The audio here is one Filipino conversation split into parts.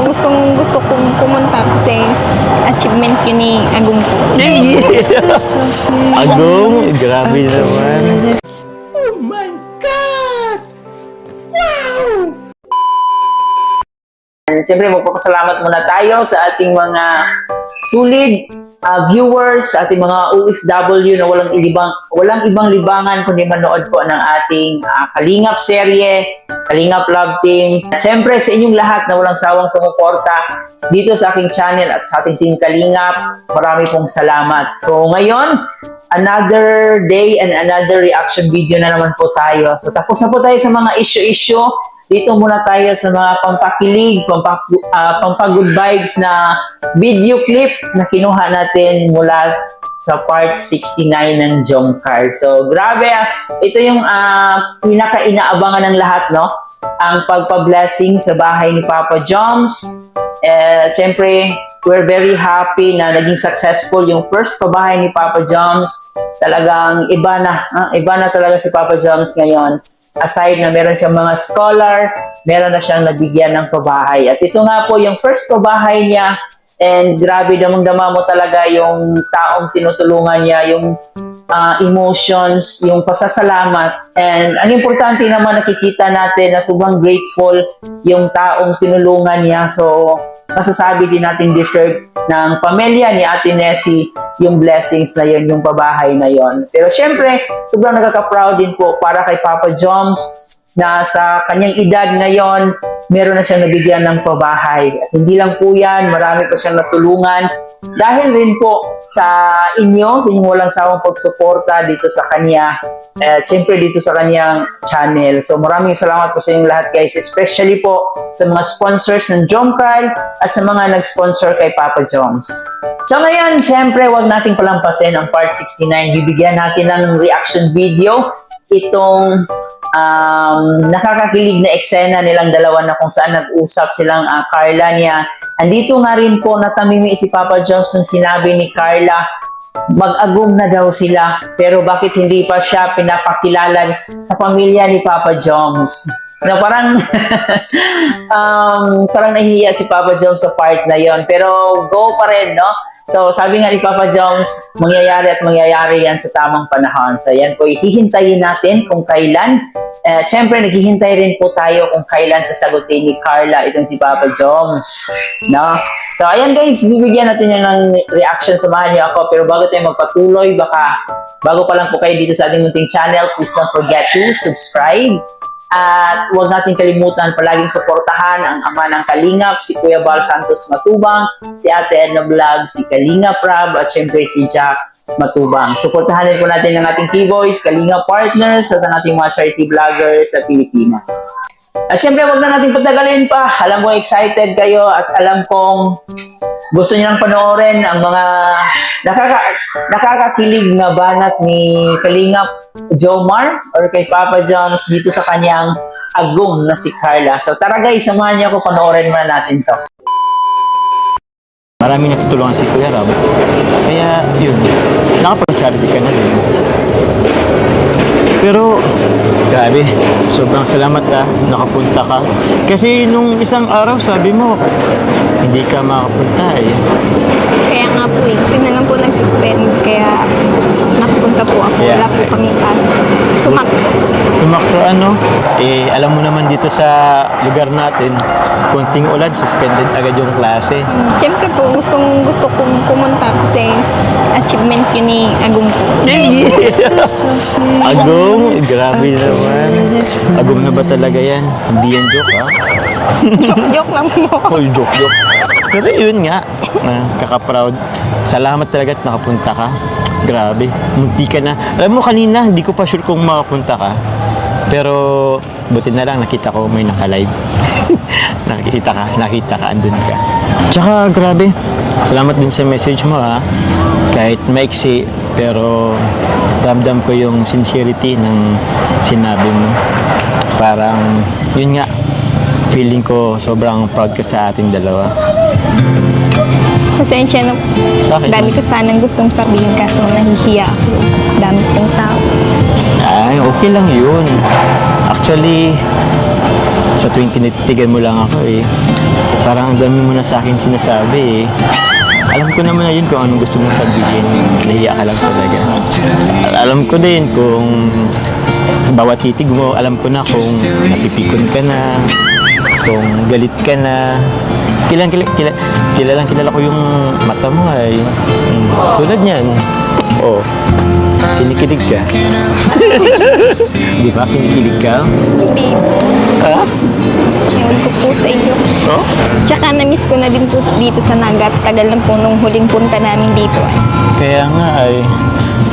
gusto kong pumunta kasi achievement yun ni Agong ko. Yes! Agong, grabe naman. Oh my God! Wow! Siyempre, magpapasalamat muna tayo sa ating mga sulit viewers, sa ating mga OFW na walang ibang libangan kundi manood po ng ating Kalingap serye, Kalingap Love Team. Siyempre, sa inyong lahat na walang sawang sumuporta dito sa aking channel at sa ating Team Kalingap, marami pong salamat. So, ngayon, another day and another reaction video na naman po tayo. So, tapos na po tayo sa mga issue-issue. Dito muna tayo sa mga pampakilig, pampag-good vibes na video clip na kinuha natin mula sa part 69 ng Jomcar. So, grabe. Ito yung pinaka-inaabangan ng lahat, no? Ang pagpa-blessing sa bahay ni Papa Joms. Siyempre, we're very happy na naging successful yung first pabahay ni Papa Joms. Talagang iba na talaga si Papa Joms ngayon. Aside na meron siyang mga scholar, meron na siyang nabigyan ng pabahay. At ito nga po yung first pabahay niya, and grabe, damang-dama mo talaga yung taong tinutulungan niya, yung emotions, yung pasasalamat. And ang importante naman, nakikita natin na sobrang grateful yung taong tinulungan niya. So, masasabi din natin deserve ng pamilya ni Ate Nessie yung blessings na yun, yung pabahay na yun. Pero syempre, sobrang nakaka-proud din po para kay Papa Joms na sa kanyang edad ngayon, meron na siyang nabigyan ng pabahay. At hindi lang po yan, marami pa siyang natulungan. Dahil rin po sa inyong walang sawang pagsuporta dito sa kanya, siyempre dito sa kanyang channel. So maraming salamat po sa inyong lahat, guys, especially po sa mga sponsors ng Jomcar at sa mga nag-sponsor kay Papa Joms. So ngayon, siyempre, wag nating palampasin ang part 69. Bibigyan natin ng reaction video itong nakakakilig na eksena nilang dalawa na kung saan nag-usap silang Carla niya. Andito nga rin po natamimi si Papa Joms nung sinabi ni Carla mag-agum na daw sila, pero bakit hindi pa siya pinapakilala sa pamilya ni Papa Joms? Na parang parang nahihiya si Papa Joms sa part na yon, pero go pa rin, no? So, sabi nga ni Papa Joms, mangyayari at mangyayari yan sa tamang panahon. So, yan po, hihintayin natin kung kailan. Siyempre, naghihintay rin po tayo kung kailan sasagutin ni Carla itong si Papa Joms. No? So, ayan guys, bibigyan natin yan ng reaction. Samahan niyo ako. Pero bago tayo magpatuloy, bago pa lang po kayo dito sa ating munting channel, please don't forget to subscribe. At huwag natin kalimutan palaging suportahan ang ama ng Kalingap, si Kuya Bal Santos Matubang, si Ate Edna Vlog, si Kalingap Rab, at syempre si Jack Matubang. Suportahan din po natin ang ating K-Boys, Kalingap Partners, at ang ating mga charity vloggers sa Pilipinas. At syempre, huwag na natin patagalin pa. Alam ko excited kayo at alam kong gusto niyo nang panoorin ang mga nakakakilig na banat ni Kalingap Jomar or kay Papa Joms dito sa kanyang agum na si Carla. So tara guys, samahan niyo ako, panoorin muna natin to. Maraming natutulungan si Kuya Rob. Kaya yun, nakapag-charity ka na rin. Pero, grabe, sobrang salamat nakapunta ka. Kasi nung isang araw sabi mo, hindi ka makapunta eh. Kaya nga po eh, hindi na lang po nagsuspend, kaya nakapunta po ako, wala po kami pasok. Sumakto ano, alam mo naman dito sa lugar natin, konting ulan, suspended agad yung klase. Siyempre po, gusto kong pumunta kasi achievement yun ni Agong ko. Yes! Agong, grabe naman. Agong na ba talaga yan? Hindi yan joke, ha? Joke lang po. Oh, joke. Pero yun nga, kaka-proud. Salamat talaga at nakapunta ka. Grabe, munti ka na. Alam mo kanina, hindi ko pa sure kung makapunta ka. Pero, buti na lang, nakita ko may naka-live. nakita ka, andun ka. Tsaka, grabe, salamat din sa message mo, ha. Kahit maiksi, pero ramdam ko yung sincerity ng sinabi mo. Parang, yun nga, feeling ko sobrang proud ka sa ating dalawa. Pasensya na. Bakit? Dami ko sanang gustong sabihin kaso nahihiya ako. Dami kong tao. Ay, okay lang yun. Actually, Sa tuwing tinititigan mo lang ako eh. Parang ang dami mo na sa akin sinasabi eh. Alam ko naman na yun kung anong gusto mong sabihin. Nahiya ka lang talaga. Alam ko din kung bawat titig mo, alam ko na kung napipikon ka na, kung galit ka na. Kilalang kilala ko yung mata mo ay. Tulad niyan. Oh, kinikilig ka. Di ba? Kinikilig ka? Hindi po. Ha? Ewan ko po sa inyo. Oh? Tsaka na-miss ko na din po dito sa Naga. Tagal na po nung huling punta namin dito. Kaya nga ay,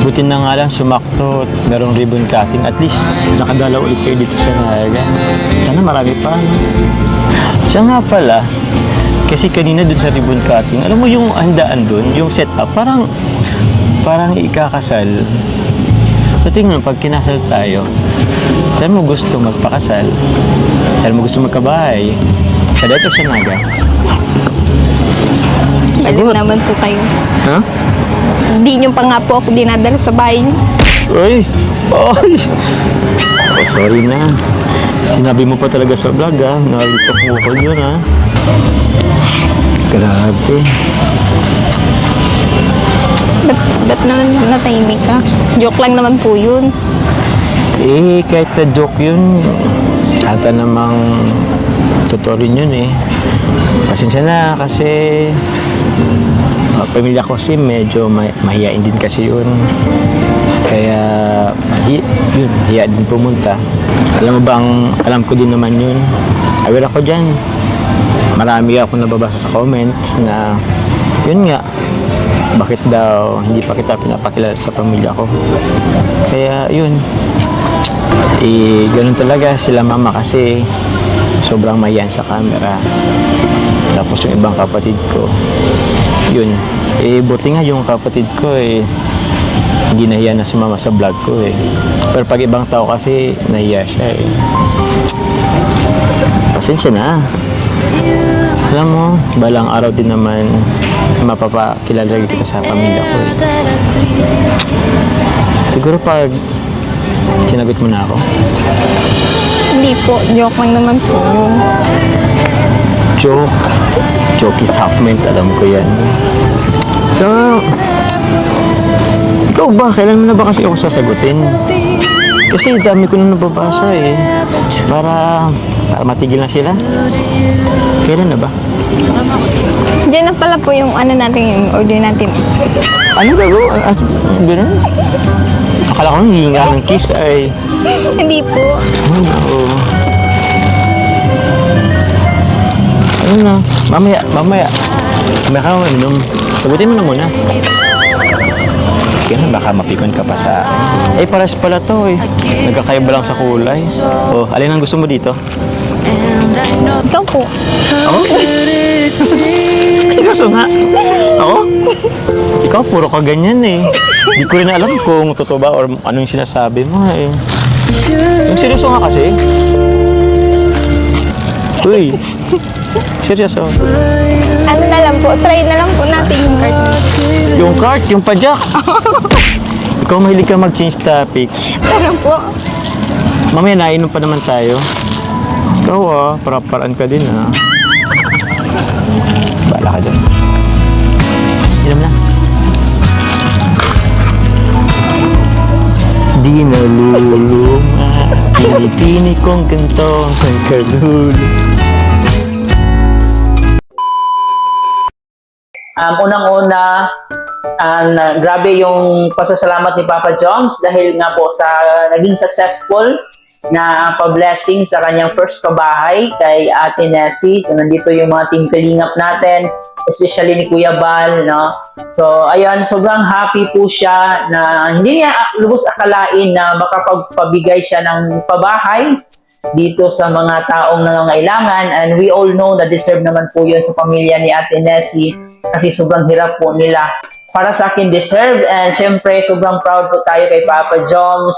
buti na nga lang sumakto at merong ribbon cutting. At least, nakadala ulit kayo dito sa Naga. Sana marami pa. No? Siya nga pala, kasi kanina dun sa ribbon cutting, alam mo yung handaan dun, yung setup, parang ikakasal. So tingnan, pag kinasal tayo, saan mo gusto magpakasal? Saan mo gusto magkabahay? Sa dito sa Naga? Salim naman po kayo. Ha? Hindi nyo pa nga po ako dinadala sa bahay nyo. Uy! Oy! Oh, sorry na. Sinabi mo pa talaga sa vlog ha. Nalitok mo ko yun ha. Grabe. Ba't naman natahimik ka? Joke lang naman po yun. Eh, kahit na joke yun, ata namang totoo rin yun eh. Pasensya na kasi pamilya ko kasi medyo mahiyain din kasi yun. Kaya, yun, hiya din pumunta. Alam mo bang, alam ko din naman yun. Aware ako dyan. Marami ako nababasa sa comments na, yun nga, bakit daw hindi pa kita pinapakilala sa pamilya ko. Kaya, yun. Ganun talaga sila mama kasi sobrang mahiyan sa camera. Tapos yung ibang kapatid ko, yun. Buti nga yung kapatid ko hindi nahiya na sumama sa vlog ko eh. Pero pag ibang tao kasi, nahiya siya eh. Pasensya na. Alam mo, balang araw din naman mapapakilala kita sa pamilya ko eh. Siguro pag sinagot mo na ako. Hindi po, joke lang naman po yun. Joke. Joke is half meant, alam ko yan. So, ikaw ba? Kailan mo na ba kasi ako sasagutin? Kasi dami ko na nababasa eh. Para matigil na sila. Kailan na ba? Diyan na pala po yung ano natin, yung order natin. Ano gago? Ganun? Akala ko nang hihinga ng kiss ay... Hindi po. Ay, nako. Ano na? Mamaya. Mamaya ka uminom. Sagutin mo na muna. Sige na, baka mapikon ka pa sa akin. Pares pala to eh. Nagkakaiba lang sa kulay. Oh, alin ang gusto mo dito? Ikaw po. Ako? Seryoso nga? Ako? Ikaw, puro ka ganyan eh. Hindi ko rin alam kung totoo ba or anong sinasabi mo eh. Yung seryoso nga kasi. Uy. Seryoso. Ano na lang po, try na lang po natin yung card. Yung cart, yung padyak. Ikaw mahilig ka mag-change topic. Pero po, Mamaya nainom pa naman tayo. Ikaw para-paraan ka din Bala ka dyan. Inom na. Di nalulunga, pinipini kong ganito ang kalulo. Unang-una, grabe yung pasasalamat ni Papa Joms dahil nga po sa naging successful na pa-blessing sa kanyang first kabahay kay Ate Nessie. So, nandito yung mga team kalingap natin, especially ni Kuya Bal, no? So, ayan, sobrang happy po siya na hindi niya lubos akalain na makapagpabigay siya ng pabahay dito sa mga taong nangangailangan, and we all know na deserve naman po yun sa pamilya ni Ate Nessie kasi sobrang hirap po nila para sa akin deserve. And syempre, sobrang proud po tayo kay Papa Joms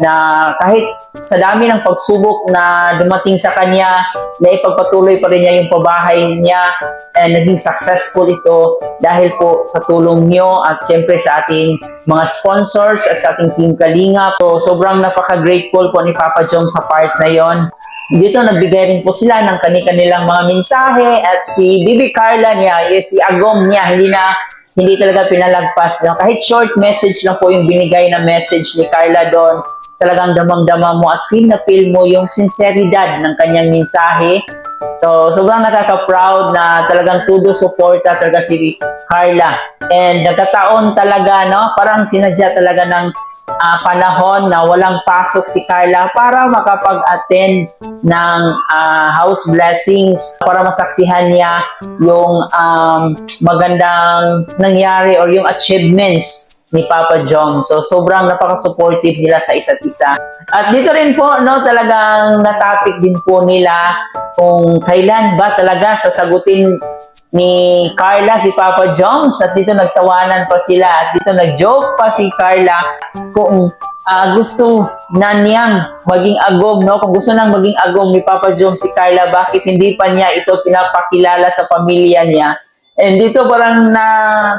na kahit sa dami ng pagsubok na dumating sa kanya, na ipagpatuloy pa rin niya yung pabahay niya and naging successful ito dahil po sa tulong niyo at syempre sa ating mga sponsors at sa ating Team Kalinga. So, sobrang napaka-grateful po ni Papa Joms sa part na yon. Dito nagbigay rin po sila ng kanilang mga mensahe at si Bibi Carla niya, si Agom niya, hindi talaga pinalagpas. No? Kahit short message lang po yung binigay na message ni Carla doon, talagang damang-dama mo at feel mo yung sinseridad ng kanyang mensahe. So, sobrang nakaka-proud na talagang todo suporta talaga si Carla. And nagkataon talaga, no? Parang sinadya talaga ng panahon na walang pasok si Carla para makapag-attend ng house blessings, para masaksihan niya yung magandang nangyari or yung achievements ni Papa Jom. So, sobrang napaka-supportive nila sa isa't isa. At dito rin po, no, talagang na-topic din po nila kung kailan ba talaga sasagutin ni Carla si Papa Joms. At dito nagtawanan pa sila at dito nag-joke pa si Carla kung gusto na niyang maging agom, no? Kung gusto nang maging agom ni Papa Joms si Carla, bakit hindi pa niya ito pinapakilala sa pamilya niya? And dito parang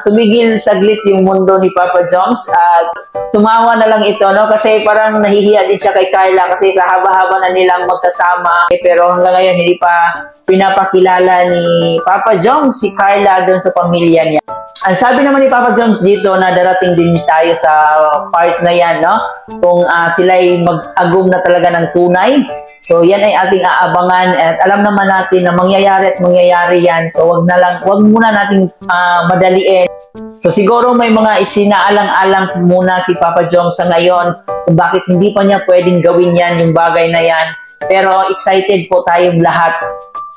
tumigil saglit yung mundo ni Papa Joms at tumawa na lang ito, no? Kasi parang nahihiya din siya kay Carla kasi sa haba-haba na nilang magkasama. Pero hanggang ngayon hindi pa pinapakilala ni Papa Joms si Carla doon sa pamilya niya. Ang sabi naman ni Papa Joms dito na darating din tayo sa part na yan, no? Kung sila'y mag-agom na talaga ng tunay. So yan ay ating aabangan at alam naman natin na mangyayari at mangyayari yan. So wag muna nating madaliin. So siguro may mga isinaalang-alang muna si Papa Joms sa ngayon kung bakit hindi pa niya pwedeng gawin yan, yung bagay na yan. Pero excited po tayong lahat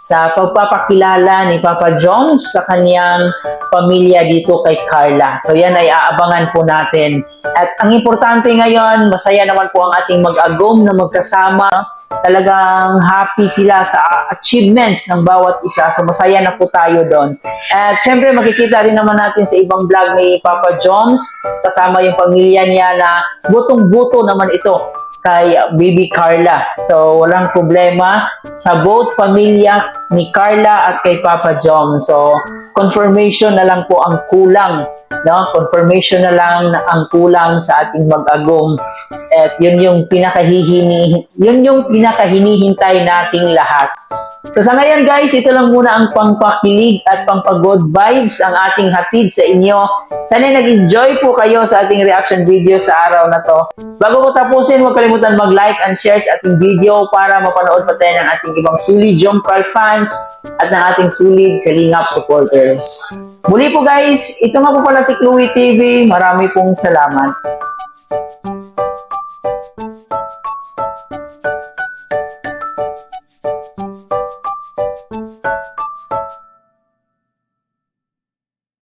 sa pagpapakilala ni Papa Joms sa kanyang pamilya dito kay Carla. So yan ay aabangan po natin. At ang importante ngayon, masaya naman po ang ating mag-agom na magkasama. Talagang happy sila sa achievements ng bawat isa. So masaya na po tayo doon. At syempre makikita rin naman natin sa ibang vlog ni Papa Joms kasama yung pamilya niya na butong-buto naman ito kay Bibi Carla. So, walang problema sa both pamilya ni Carla at kay Papa Jom. So, confirmation na lang po ang kulang, no? Confirmation na lang ang kulang sa ating mag-agom. At yun yung pinakahinihintay nating lahat. So sa ngayon guys, ito lang muna ang pampakilig at pampag-good vibes ang ating hatid sa inyo. Sana nag-enjoy po kayo sa ating reaction video sa araw na to. Bago ko tapusin, huwag kalimutan mag-like and share sa ating video para mapanood pa tayo ng ating ibang Solid Jomcarl fans at ng ating Solid Kalingap supporters. Muli po guys, ito nga po pala si Chloe TV. Marami pong salamat.